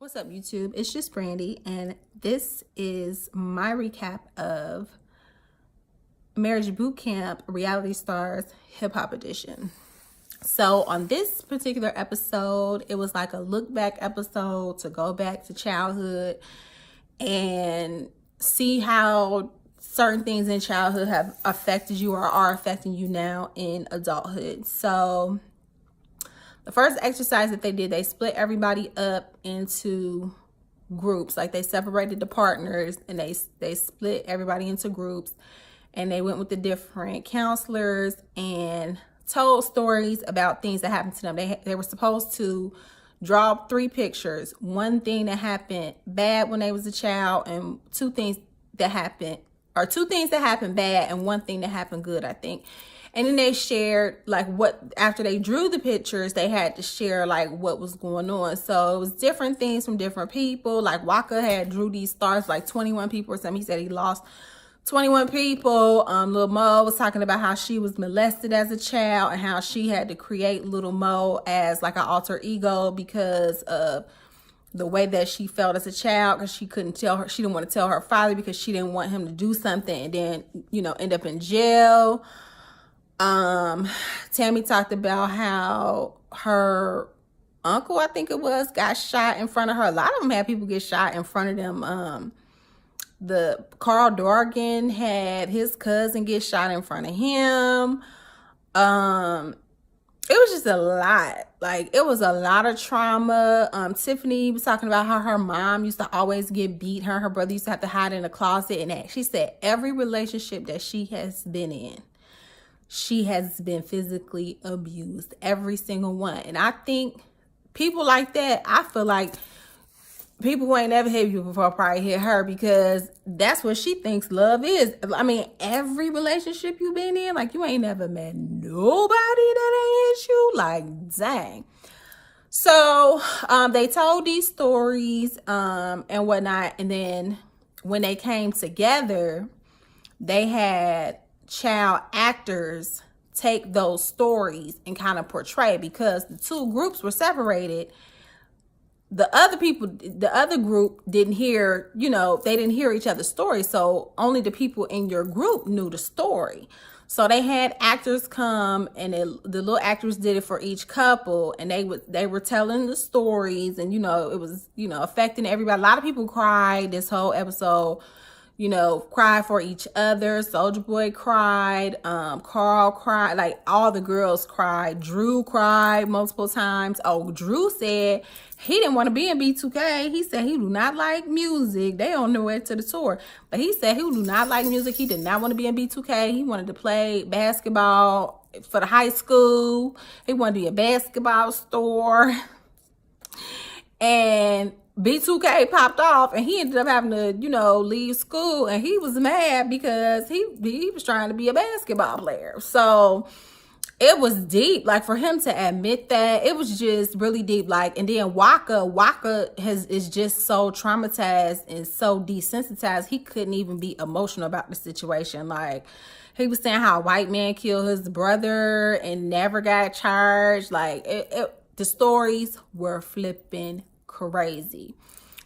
What's up, YouTube? It's just Brandy, and this is my recap of Marriage Bootcamp Reality Stars Hip Hop Edition. So on this particular episode, it was like a look back episode to go back to childhood and see how certain things in childhood have affected you or are affecting you now in adulthood. So the first exercise that they did, they split everybody up into groups. Like they separated the partners and they split everybody into groups, and they went with the different counselors and told stories about things that happened to them. They were supposed to draw 3 pictures. One thing that happened bad when they was a child, and two things that happened bad and one thing that happened good, I think. And then they shared like what, after they drew the pictures, they had to share like what was going on. So it was different things from different people. Like Waka had drew these stars, like 21 people or something. He said he lost 21 people. Lil Mo was talking about how she was molested as a child and how she had to create Lil Mo as like an alter ego because of the way that she felt as a child, because she didn't want to tell her father because she didn't want him to do something and then, end up in jail. Tammy talked about how her uncle, I think it was, got shot in front of her. A lot of them had people get shot in front of them. The Carl Dorgan had his cousin get shot in front of him. It was just a lot. Like, it was a lot of trauma. Tiffany was talking about how her mom used to always get beat. Her and her brother used to have to hide in a closet. And she said every relationship that she has been in, she has been physically abused, every single one. And I think people like that, I feel like people who ain't never hit you before probably hit her, because that's what she thinks love is. I mean, every relationship you've been in, like, you ain't never met nobody that ain't hit you. Like, dang. So they told these stories and whatnot. And then when they came together, they had child actors take those stories and kind of portray, because the two groups were separated. The other group didn't hear, they didn't hear each other's stories. So only the people in your group knew the story. So they had actors come, and the little actors did it for each couple, and they were telling the stories, and it was affecting everybody. A lot of people cried this whole episode. Cried for each other. Soulja Boy cried. Carl cried. Like, all the girls cried. Drew cried multiple times. Oh, Drew said he didn't want to be in B2K. He said he do not like music. They on their way to the tour. But he said he do not like music. He did not want to be in B2K. He wanted to play basketball for the high school. He wanted to be a basketball store. And B2K popped off, and he ended up having to, leave school, and he was mad because he was trying to be a basketball player. So it was deep, like, for him to admit that. It was just really deep. Like, and then Waka is just so traumatized and so desensitized, he couldn't even be emotional about the situation. Like, he was saying how a white man killed his brother and never got charged. Like, the stories were flipping crazy.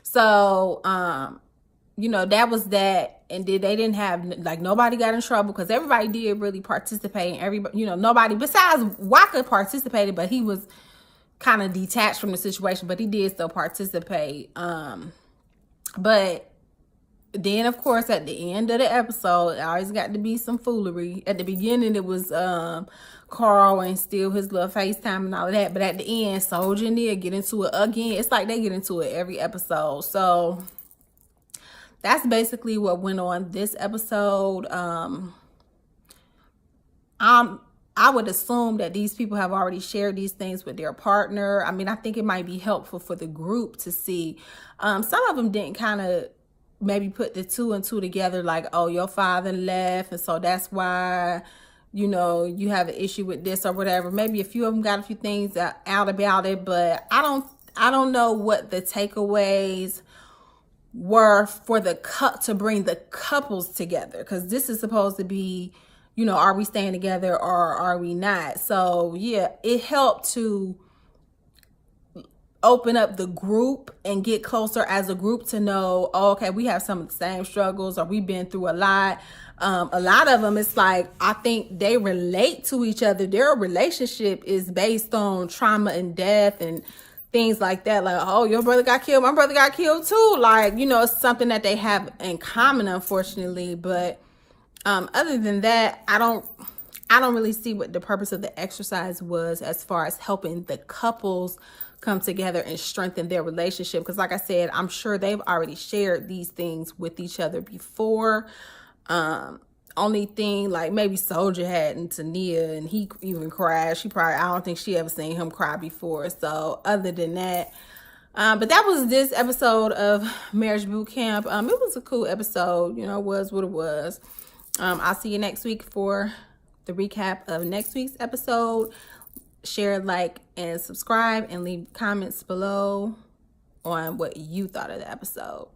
So that was that. And then they didn't have, like, nobody got in trouble, because everybody did really participate. And everybody, nobody besides Waka participated, but he was kind of detached from the situation, but he did still participate. But then, of course, at the end of the episode, it always got to be some foolery. At the beginning, it was Carl and still his little FaceTime and all of that. But at the end, Soulja and Nia get into it again. It's like they get into it every episode. So that's basically what went on this episode. I would assume that these people have already shared these things with their partner. I mean, I think it might be helpful for the group to see. Some of them didn't kind of maybe put the 2 and 2 together, like, oh, your father left, and so that's why, you have an issue with this or whatever. Maybe a few of them got a few things out about it, but I don't know what the takeaways were for to bring the couples together, because this is supposed to be, are we staying together or are we not? So yeah, it helped to open up the group and get closer as a group to know, oh, okay, we have some of the same struggles, or we've been through a lot. A lot of them, it's like, I think they relate to each other. Their relationship is based on trauma and death and things like that. Like, oh, your brother got killed, my brother got killed too. Like, you know, it's something that they have in common, unfortunately. But other than that, I don't really see what the purpose of the exercise was as far as helping the couples come together and strengthen their relationship. Because like I said, I'm sure they've already shared these things with each other before. Only thing, like, maybe Soldier had and Tania, and he even cried. I don't think she ever seen him cry before. So other than that, but that was this episode of Marriage Bootcamp. It was a cool episode, you know, was what it was. I'll see you next week for the recap of next week's episode. Share, like, and subscribe, and leave comments below on what you thought of the episode.